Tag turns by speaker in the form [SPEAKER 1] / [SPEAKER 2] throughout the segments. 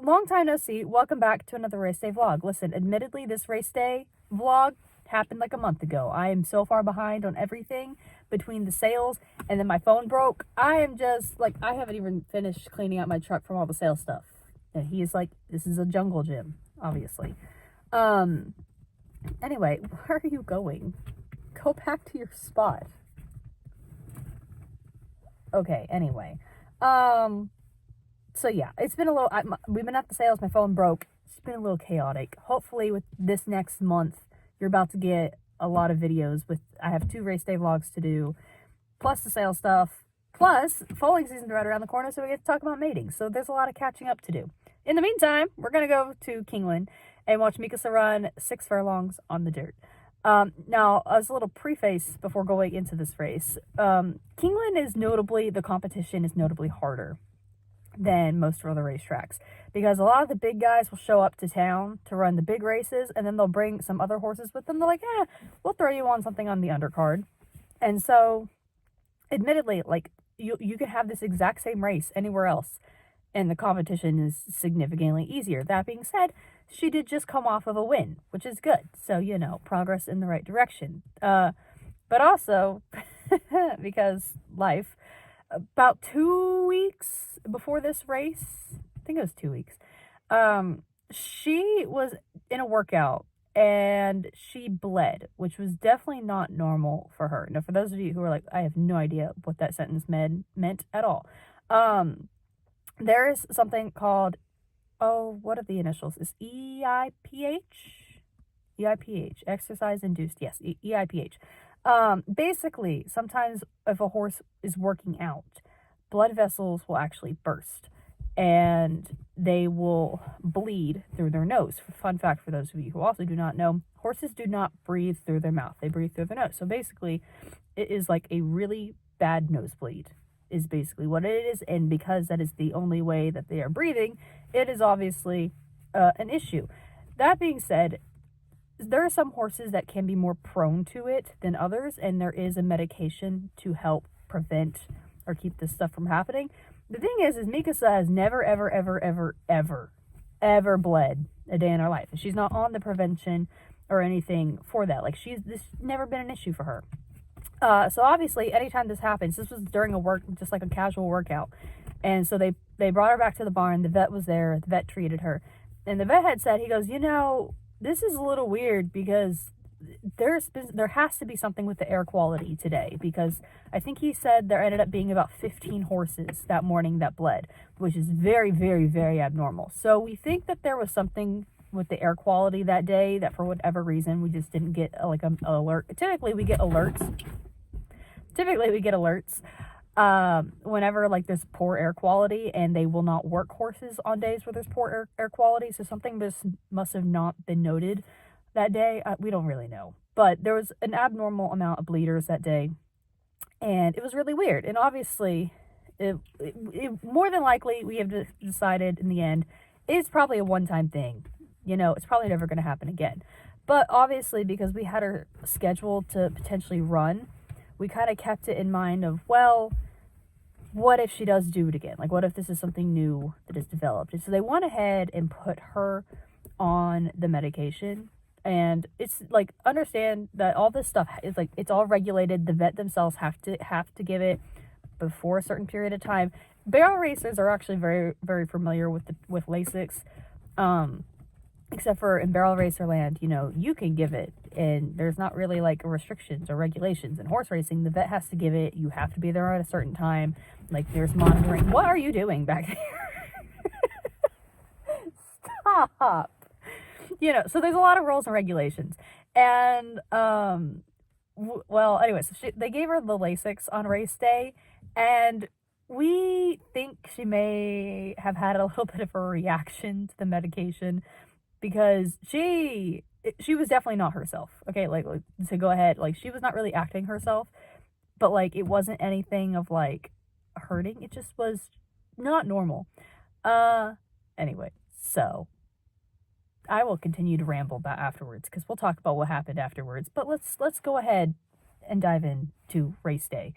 [SPEAKER 1] Long time no see. Welcome back to another race day vlog. Listen, admittedly, this race day vlog happened like a month ago. I am so far behind on everything between the sales and then my phone broke. I am just like, I haven't even finished cleaning out my truck from all the sales stuff. And he is like, this is a jungle gym, obviously. Anyway, where are you going? Go back to your spot. Okay, anyway. So yeah, it's been a little, we've been at the sales, my phone broke. It's been a little chaotic. Hopefully with this next month, you're about to get a lot of videos I have 2 race day vlogs to do, plus the sales stuff, plus foaling season's right around the corner, so we get to talk about mating. So there's a lot of catching up to do. In the meantime, we're going to go to Keeneland and watch Mikasa run 6 furlongs on the dirt. Now, as a little preface before going into this race, Keeneland is the competition is notably harder than most other racetracks, because a lot of the big guys will show up to town to run the big races, and then they'll bring some other horses with them. They're like, we'll throw you on something on the undercard. And so, admittedly, like, you could have this exact same race anywhere else, and the competition is significantly easier. That being said, she did just come off of a win, which is good. So, progress in the right direction. But also, because life, about 2 weeks before this race, I think it was 2 weeks, she was in a workout and she bled, which was definitely not normal for her. Now, for those of you who are like, I have no idea what that sentence meant at all. There is something called, what are the initials? Is EIPH? EIPH, exercise induced, yes, EIPH. Basically, sometimes if a horse is working out, blood vessels will actually burst and they will bleed through their nose. Fun fact for those of you who also do not know, horses do not breathe through their mouth. They breathe through their nose. So basically, it is like a really bad nosebleed is basically what it is. And because that is the only way that they are breathing, it is obviously an issue. That being said, there are some horses that can be more prone to it than others, and there is a medication to help prevent or keep this stuff from happening. The thing is Mikasa has never, ever, ever, ever, ever, ever bled a day in her life. She's not on the prevention or anything for that. Like, this never been an issue for her. So obviously, anytime this happens, this was during just like a casual workout. And so they brought her back to the barn. The vet was there. The vet treated her. And the vet had said, he goes, this is a little weird because there has to be something with the air quality today, because I think he said there ended up being about 15 horses that morning that bled, which is very, very, very abnormal. So we think that there was something with the air quality that day that for whatever reason we just didn't get an alert. Typically we get alerts whenever like there's poor air quality, and they will not work horses on days where there's poor air quality. So something must have not been noted that day. We don't really know, but there was an abnormal amount of bleeders that day, and it was really weird. And obviously, it more than likely, we have decided in the end, it's probably a one-time thing. It's probably never going to happen again. But obviously, because we had her scheduled to potentially run, we kind of kept it in mind of, well, what if she does do it again? Like, what if this is something new that is developed? And so they went ahead and put her on the medication. And it's like, understand that all this stuff is like, it's all regulated. The vet themselves have to give it before a certain period of time. Barrel racers are actually very, very familiar with Lasix. Except for in barrel racer land, you can give it, and there's not really like restrictions or regulations. In horse racing, the vet has to give it. You have to be there at a certain time. Like, there's monitoring. What are you doing back there? Stop. So there's a lot of rules and regulations. And, anyway, so they gave her the Lasix on race day, and we think she may have had a little bit of a reaction to the medication, because she was definitely not herself. Okay, like to go ahead, like, she was not really acting herself, but like, it wasn't anything of like hurting. It just was not normal. Anyway, so I will continue to ramble about afterwards, because we'll talk about what happened afterwards. But let's go ahead and dive into race day.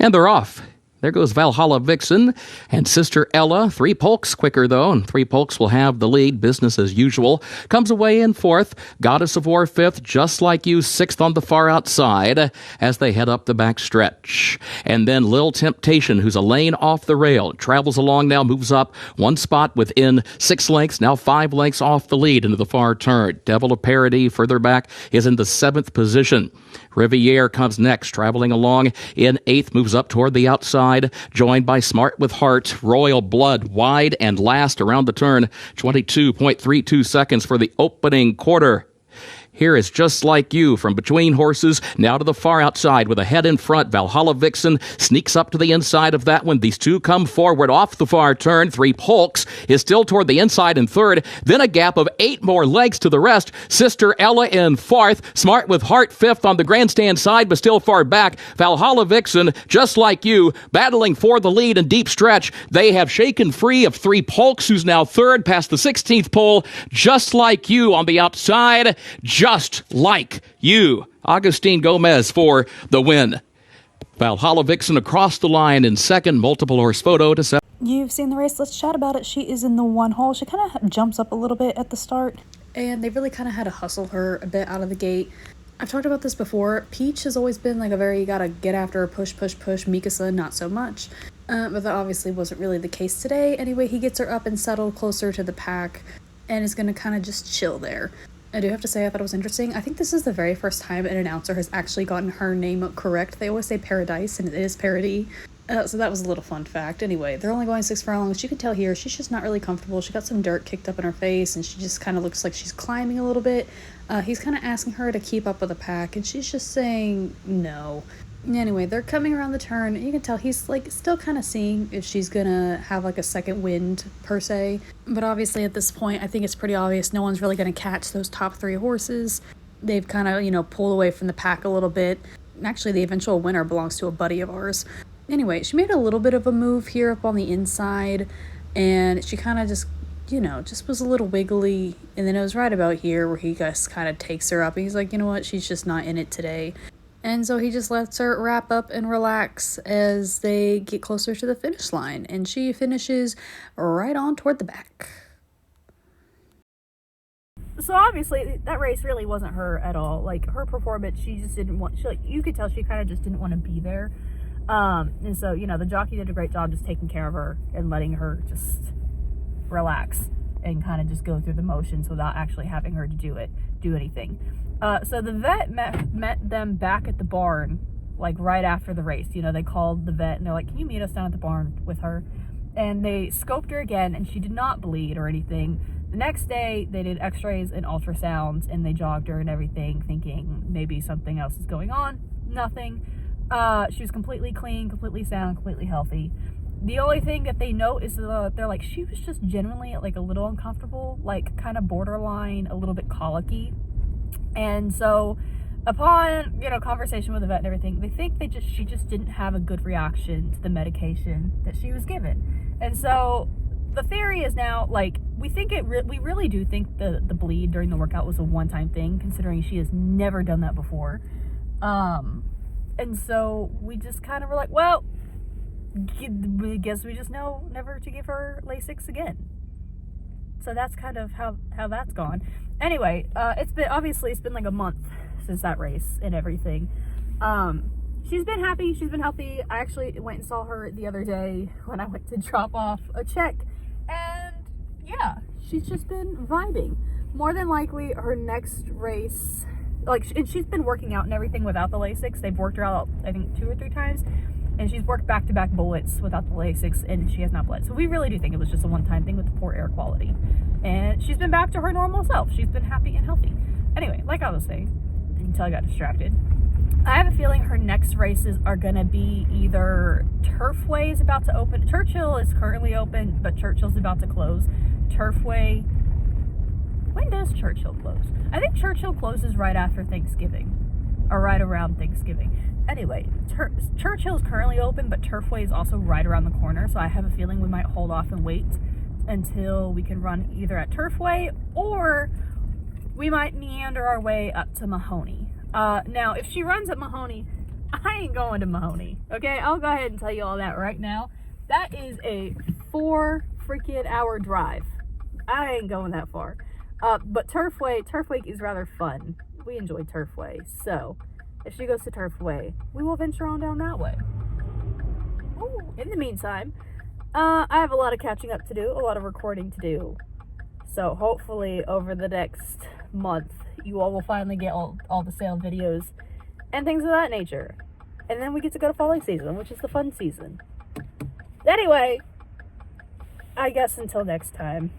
[SPEAKER 2] And they're off. There goes Valhalla Vixen and Sister Ella. 3 Polks quicker, though, and 3 Polks will have the lead. Business as usual. Comes away in 4th. Goddess of War 5th. Just Like You 6th on the far outside as they head up the back stretch. And then Lil Temptation, who's a lane off the rail, travels along now, moves up 1 spot within 6 lengths, now 5 lengths off the lead into the far turn. Devil of Parody further back is in the 7th position. Riviere comes next, traveling along in 8th, moves up toward the outside, joined by Smart with Heart. Royal Blood wide and last around the turn, 22.32 seconds for the opening quarter. Here is Just Like You from between horses, now to the far outside with a head in front. Valhalla Vixen sneaks up to the inside of that one. These 2 come forward off the far turn. 3 Polks is still toward the inside in 3rd. Then a gap of 8 more legs to the rest. Sister Ella in 4th. Smart with Heart 5th on the grandstand side, but still far back. Valhalla Vixen, Just Like You, battling for the lead in deep stretch. They have shaken free of 3 Polks, who's now 3rd past the 16th pole. Just Like You on the outside. Just Like You. Agustin Gomez for the win. Valhalla Vixen across the line in 2nd. Multiple horse photo to 7.
[SPEAKER 1] You've seen the race. Let's chat about it. She is in the 1 hole. She kind of jumps up a little bit at the start, and they really kind of had to hustle her a bit out of the gate. I've talked about this before. Peach has always been like a very, you gotta get after her, push. Mikasa, not so much. But that obviously wasn't really the case today. Anyway, he gets her up and settled closer to the pack and is going to kind of just chill there. I do have to say I thought it was interesting. I think this is the very first time an announcer has actually gotten her name correct. They always say Paradise, and it is Parody. So that was a little fun fact. Anyway, they're only going 6 furlongs. You can tell here she's just not really comfortable. She got some dirt kicked up in her face, and she just kind of looks like she's climbing a little bit. He's kind of asking her to keep up with the pack, and she's just saying no. Anyway, they're coming around the turn. You can tell he's like still kind of seeing if she's gonna have like a second wind per se. But obviously at this point, I think it's pretty obvious no one's really gonna catch those top 3 horses. They've kind of, pulled away from the pack a little bit. Actually, the eventual winner belongs to a buddy of ours. Anyway, she made a little bit of a move here up on the inside, and she kind of just was a little wiggly. And then it was right about here where he just kind of takes her up. And he's like, you know what, she's just not in it today. And so he just lets her wrap up and relax as they get closer to the finish line. And she finishes right on toward the back. So obviously that race really wasn't her at all. Like, her performance, she just didn't want, you could tell she kind of just didn't want to be there. And so, the jockey did a great job just taking care of her and letting her just relax and kind of just go through the motions without actually having her to do anything. So the vet met them back at the barn, like right after the race. They called the vet and they're like, can you meet us down at the barn with her? And they scoped her again, and she did not bleed or anything. The next day, they did x-rays and ultrasounds, and they jogged her and everything, thinking maybe something else is going on. Nothing. She was completely clean, completely sound, completely healthy. The only thing that they note is they're like, she was just genuinely like a little uncomfortable, like kind of borderline, a little bit colicky. And so upon, conversation with the vet and everything, they think she just didn't have a good reaction to the medication that she was given. And so the theory is now, like, we really do think the bleed during the workout was a one-time thing, considering she has never done that before. And so we just kind of were like, well, I guess we just know never to give her Lasix again. So that's kind of how that's gone. Anyway, it's been like a month since that race and everything. She's been happy. She's been healthy. I actually went and saw her the other day when I went to drop off a check. And yeah, she's just been vibing. More than likely, her next race, and she's been working out and everything without the Lasix. They've worked her out, I think, 2 or 3 times. And she's worked back-to-back bullets without the Lasix, and she has not bled. So we really do think it was just a one-time thing with the poor air quality. And she's been back to her normal self. She's been happy and healthy. Anyway, like I was saying, until I got distracted, I have a feeling her next races are going to be either Turfway is about to open. Churchill is currently open, but Churchill's about to close. Turfway, when does Churchill close? I think Churchill closes right after Thanksgiving, or right around Thanksgiving. Anyway, Churchill is currently open, but Turfway is also right around the corner, so I have a feeling we might hold off and wait until we can run either at Turfway, or we might meander our way up to Mahoney. Now, if she runs at Mahoney, I ain't going to Mahoney. Okay, I'll go ahead and tell you all that right now. That is a 4 freaking hour drive. I ain't going that far. But Turfway is rather fun. We enjoy Turfway. So, if she goes to Turfway, we will venture on down that way. Ooh, in the meantime, I have a lot of catching up to do, a lot of recording to do. So hopefully over the next month, you all will finally get all the sale videos and things of that nature. And then we get to go to falling season, which is the fun season. Anyway, I guess until next time.